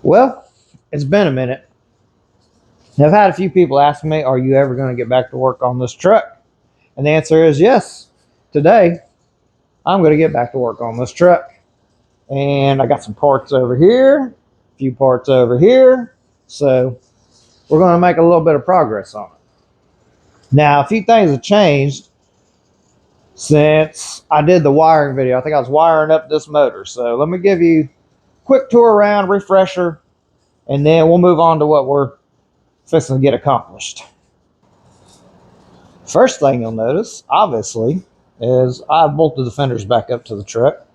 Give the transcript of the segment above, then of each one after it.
Well, it's been a minute. I've had a few people ask me, are you ever going to get back to work on this truck? And the answer is yes. Today, I'm going to get back to work on this truck. And I got some parts over here, a few parts over here. So we're going to make a little bit of progress on it. Now, a few things have changed since I did the wiring video. I think I was wiring up this motor. So let me give you a quick tour around, refresher, and then we'll move on to what we're fixing to get accomplished. First thing you'll notice, obviously, is I've bolted the fenders back up to the truck,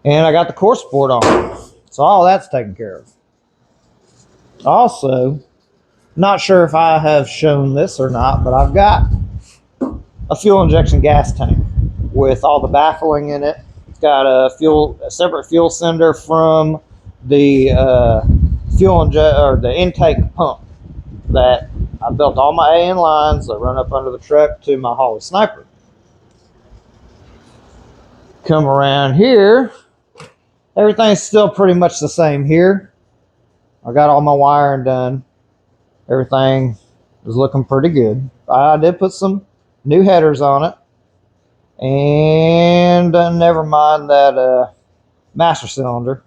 and I got the course board on. So all that's taken care of. Also, not sure if I have shown this or not, but I've got a fuel injection gas tank with all the baffling in it. It's got a separate fuel sender from the the intake pump that I built all my AN lines that run up under the truck to my Holly Sniper. Come around here, everything's still pretty much the same here. I got all my wiring done. Everything is looking pretty good. I did put some new headers on it, and never mind that master cylinder.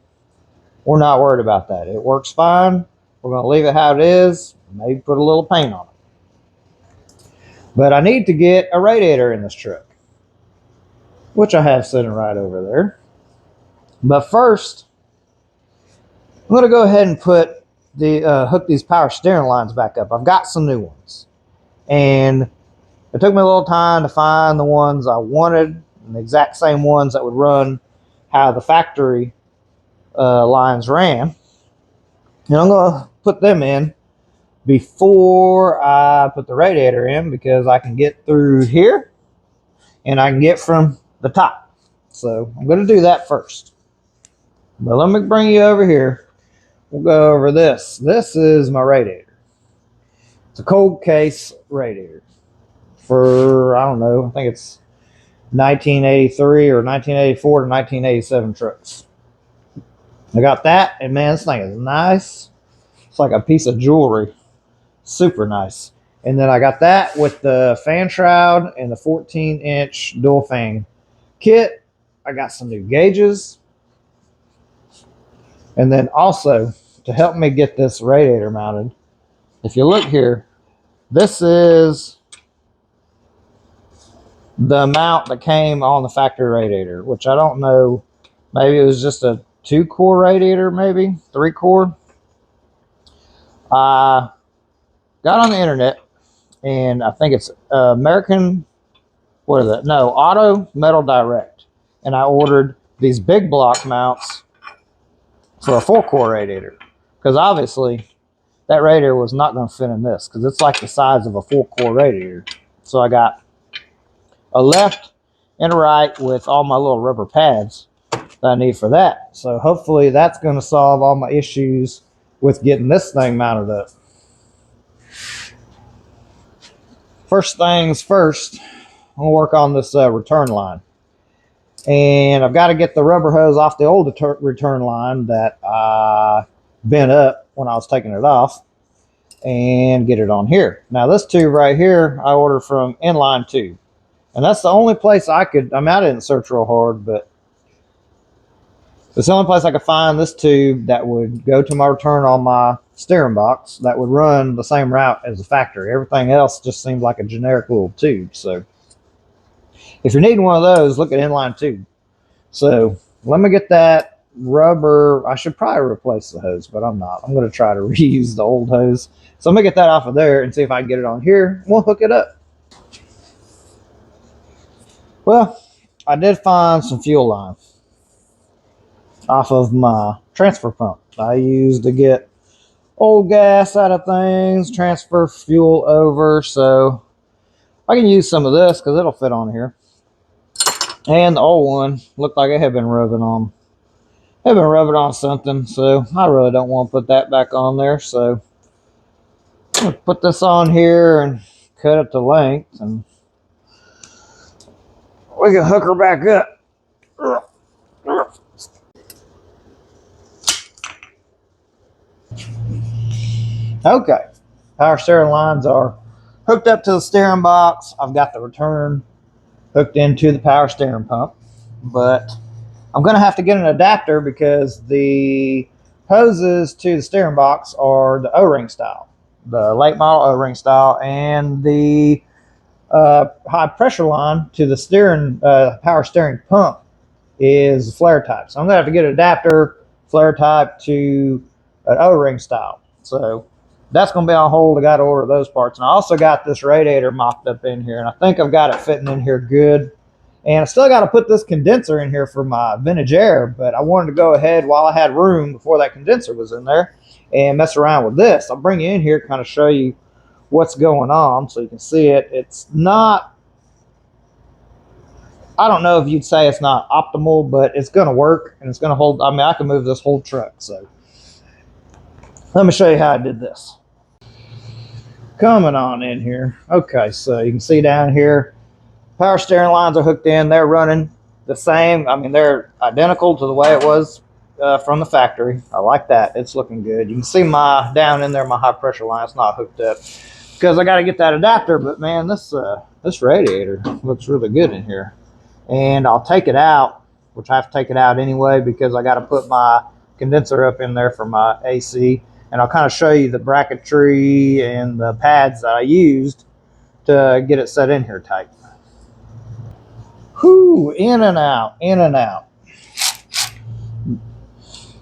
We're not worried about that. It works fine. We're going to leave it how it is. Maybe put a little paint on it. But I need to get a radiator in this truck, which I have sitting right over there. But first, I'm going to go ahead and put hook these power steering lines back up. I've got some new ones, and it took me a little time to find the ones I wanted, and the exact same ones that would run how the factory lines ran. And I'm going to put them in before I put the radiator in, because I can get through here and I can get from the top. So I'm going to do that first. But let me bring you over here. We'll go over this. This is my radiator. It's a cold case radiator for, I don't know, I think it's 1983 or 1984 to 1987 trucks. I got that, and man, this thing is nice. It's like a piece of jewelry. Super nice. And then I got that with the fan shroud and the 14-inch dual fan kit. I got some new gauges. And then also, to help me get this radiator mounted, if you look here, this is the mount that came on the factory radiator, which I don't know, maybe it was just a 2-core radiator, maybe 3-core. I got on the internet, and I think it's American, what is it? No, Auto Metal Direct. And I ordered these big block mounts for a 4-core radiator, because obviously that radiator was not going to fit in this, because it's like the size of a 4-core radiator. So I got a left and a right with all my little rubber pads that I need for that. So hopefully that's going to solve all my issues with getting this thing mounted up. First things first, I'm going to work on this return line. And I've got to get the rubber hose off the old return line that I bent up when I was taking it off, and get it on here. Now this tube right here, I ordered from Inline Tube. And that's the only place I could, I mean, I didn't search real hard, but it's the only place I could find this tube that would go to my return on my steering box that would run the same route as the factory. Everything else just seemed like a generic little tube. So if you're needing one of those, look at Inline Tube. So let me get that rubber. I should probably replace the hose, but I'm not. I'm going to try to reuse the old hose. So I'm going to get that off of there and see if I can get it on here. We'll hook it up. Well, I did find some fuel line off of my transfer pump I used to get old gas out of things, transfer fuel over. So I can use some of this because it'll fit on here. And the old one looked like it had been rubbing on. Had been rubbing on something, so I really don't want to put that back on there. So I'm going to put this on here and cut it to length, and we can hook her back up. Okay, power steering lines are hooked up to the steering box. I've got the return hooked into the power steering pump, but I'm going to have to get an adapter because the hoses to the steering box are the O-ring style, the late model O-ring style, and the high pressure line to the steering power steering pump is flare type. So I'm going to have to get an adapter flare type to an O-ring style. So that's going to be on hold. I got to order those parts. And I also got this radiator mocked up in here, and I think I've got it fitting in here good. And I still got to put this condenser in here for my vintage air, but I wanted to go ahead while I had room before that condenser was in there and mess around with this. I'll bring you in here, kind of show you what's going on so you can see it. It's not, I don't know if you'd say it's not optimal, but it's going to work and it's going to hold. I mean, I can move this whole truck. So let me show you how I did this. Coming on in here. Okay, so you can see down here, power steering lines are hooked in. They're running the same. I mean, they're identical to the way it was from the factory. I like that. It's looking good. You can see my down in there, my high pressure line. It's not hooked up because I got to get that adapter. But man, this radiator looks really good in here. And I'll take it out, which I have to take it out anyway because I got to put my condenser up in there for my AC. And I'll kind of show you the bracketry and the pads that I used to get it set in here tight. Whoo, in and out, in and out.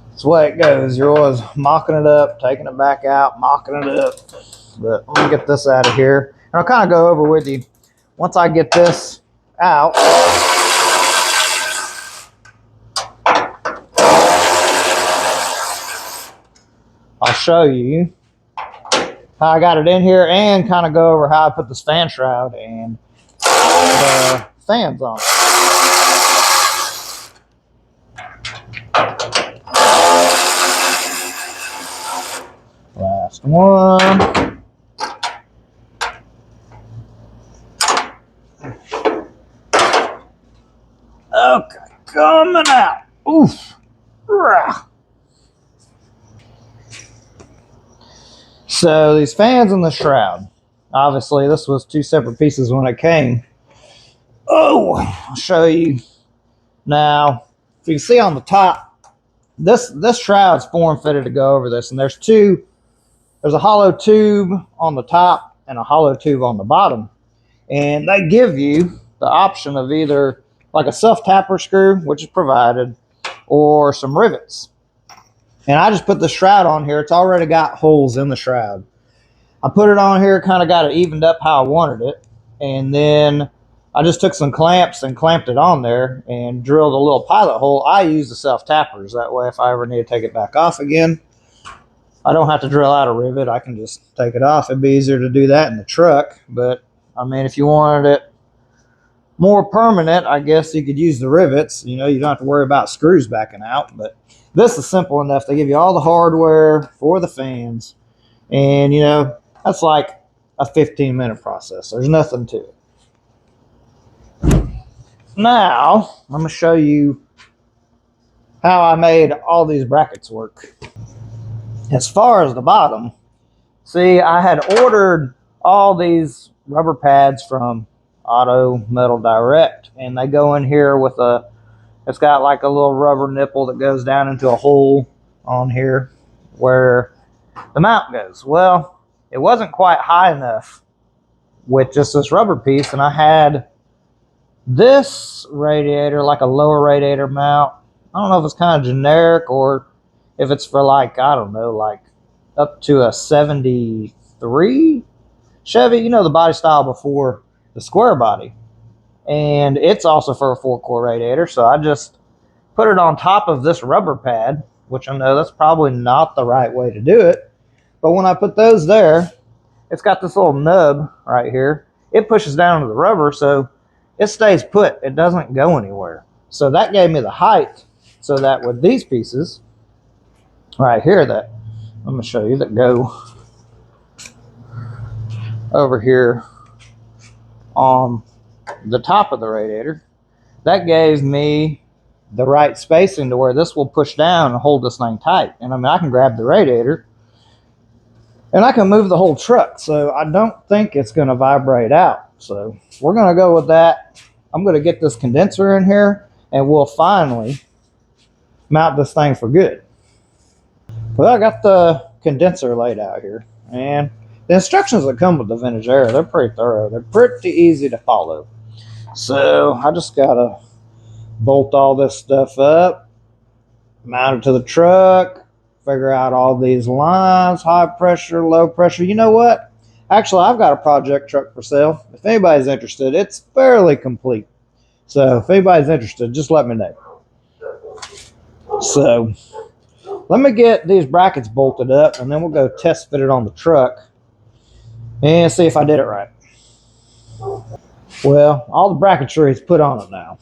That's the way it goes. You're always mocking it up, taking it back out, mocking it up. But let me get this out of here. And I'll kind of go over with you. Once I get this out, I'll show you how I got it in here and kind of go over how I put this fan shroud and the fans on. Last one. Okay, coming out. Oof. So these fans and the shroud. Obviously, this was two separate pieces when it came. Oh, I'll show you. Now, if you can see on the top, this shroud's form fitted to go over this, and there's a hollow tube on the top and a hollow tube on the bottom. And they give you the option of either like a self-tapper screw, which is provided, or some rivets. And I just put the shroud on here. It's already got holes in the shroud. I put it on here, kind of got it evened up how I wanted it. And then I just took some clamps and clamped it on there and drilled a little pilot hole. I use the self-tappers. That way, if I ever need to take it back off again, I don't have to drill out a rivet. I can just take it off. It'd be easier to do that in the truck. But, I mean, if you wanted it more permanent, I guess you could use the rivets. You don't have to worry about screws backing out. But this is simple enough. They give you all the hardware for the fans. And, that's like a 15-minute process. There's nothing to it. Now, I'm going to show you how I made all these brackets work. As far as the bottom, see, I had ordered all these rubber pads from Auto Metal Direct, and they go in here with it's got like a little rubber nipple that goes down into a hole on here where the mount goes. Well, it wasn't quite high enough with just this rubber piece, and I had this radiator, like a lower radiator mount. I don't know if it's kind of generic or if it's for like, I don't know, like up to a 73 Chevy, the body style before the square body. And it's also for a 4-core radiator. So I just put it on top of this rubber pad, which I know that's probably not the right way to do it. But when I put those there, it's got this little nub right here. It pushes down to the rubber, so it stays put. It doesn't go anywhere. So that gave me the height so that with these pieces right here that I'm going to show you that go over here on the top of the radiator, that gave me the right spacing to where this will push down and hold this thing tight. And I mean, I can grab the radiator And I can move the whole truck, so I don't think it's going to vibrate out. So we're going to go with that. I'm going to get this condenser in here, and we'll finally mount this thing for good. Well, I got the condenser laid out here, and the instructions that come with the vintage air, they're pretty thorough. They're pretty easy to follow. So I just got to bolt all this stuff up, mount it to the truck, figure out all these lines, high pressure, low pressure. You know what? Actually, I've got a project truck for sale. If anybody's interested, it's fairly complete. So if anybody's interested, just let me know. So let me get these brackets bolted up, and then we'll go test fit it on the truck and see if I did it right. Well, all the bracketry is put on it now.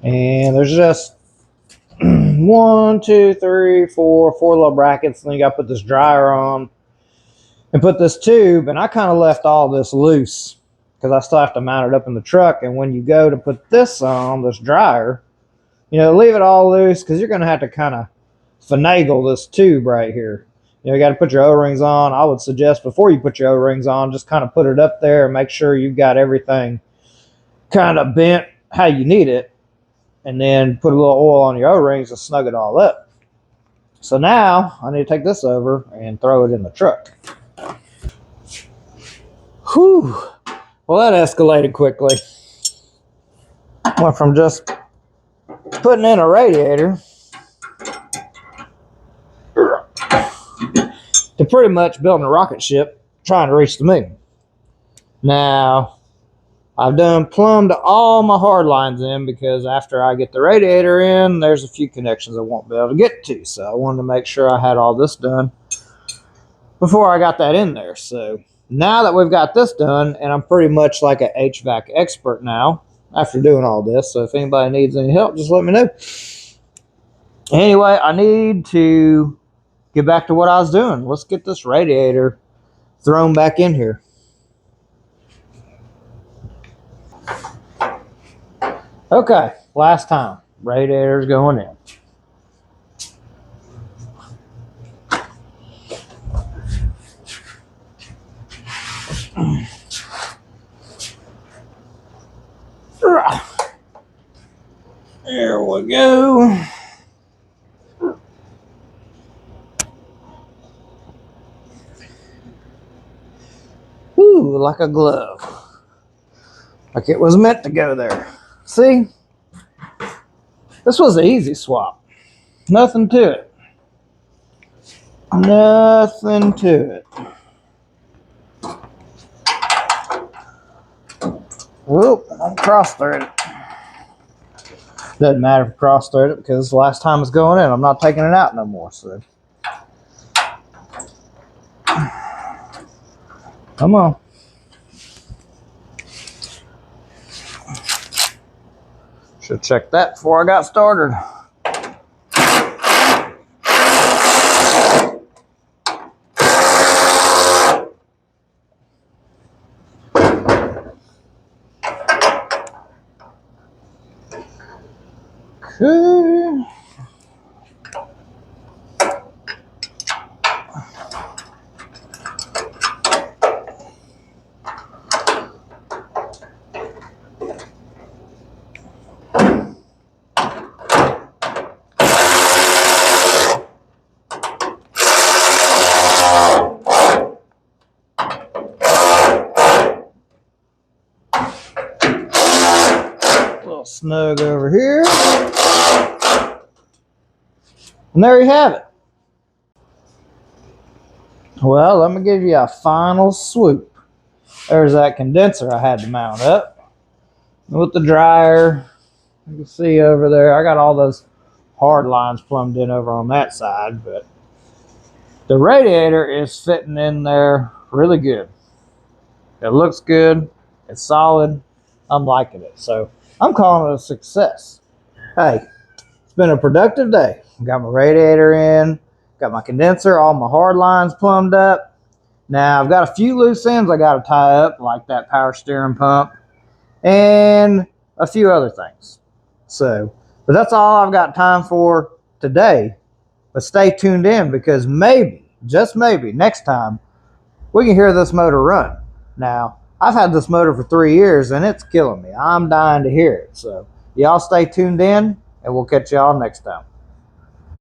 And there's just 1, 2, 3, 4 little brackets. Then you got to put this dryer on and put this tube. And I kind of left all this loose because I still have to mount it up in the truck. And when you go to put this on, this dryer, leave it all loose because you're going to have to kind of finagle this tube right here. You got to put your O-rings on. I would suggest before you put your O-rings on, just kind of put it up there and make sure you've got everything kind of bent how you need it. And then put a little oil on your O-rings and snug it all up. So now I need to take this over and throw it in the truck. Whew. Well, that escalated quickly. Went from just putting in a radiator to pretty much building a rocket ship trying to reach the moon. Now, I've done plumbed all my hard lines in because after I get the radiator in, there's a few connections I won't be able to get to. So I wanted to make sure I had all this done before I got that in there. So now that we've got this done, and I'm pretty much like an HVAC expert now after doing all this. So if anybody needs any help, just let me know. Anyway, I need to get back to what I was doing. Let's get this radiator thrown back in here. Okay, last time. Radiator's going in. There we go. Ooh, like a glove. Like it was meant to go there. See? This was an easy swap. Nothing to it. Nothing to it. Whoop, I'm cross-threaded. Doesn't matter if I cross-thread it because the last time it's going in. I'm not taking it out no more, so. Come on. Should check that before I got started. Okay. Snug over here. And there you have it. Well, let me give you a final swoop. There's that condenser I had to mount up. With the dryer, you can see over there, I got all those hard lines plumbed in over on that side, but the radiator is fitting in there really good. It looks good. It's solid. I'm liking it. So I'm calling it a success. Hey, it's been a productive day. Got my radiator in, got my condenser, all my hard lines plumbed up. Now I've got a few loose ends I got to tie up, like that power steering pump and a few other things. So, but that's all I've got time for today. But stay tuned in because maybe just maybe next time we can hear this motor run. Now, I've had this motor for 3 years and it's killing me. I'm dying to hear it. So, y'all stay tuned in and we'll catch y'all next time.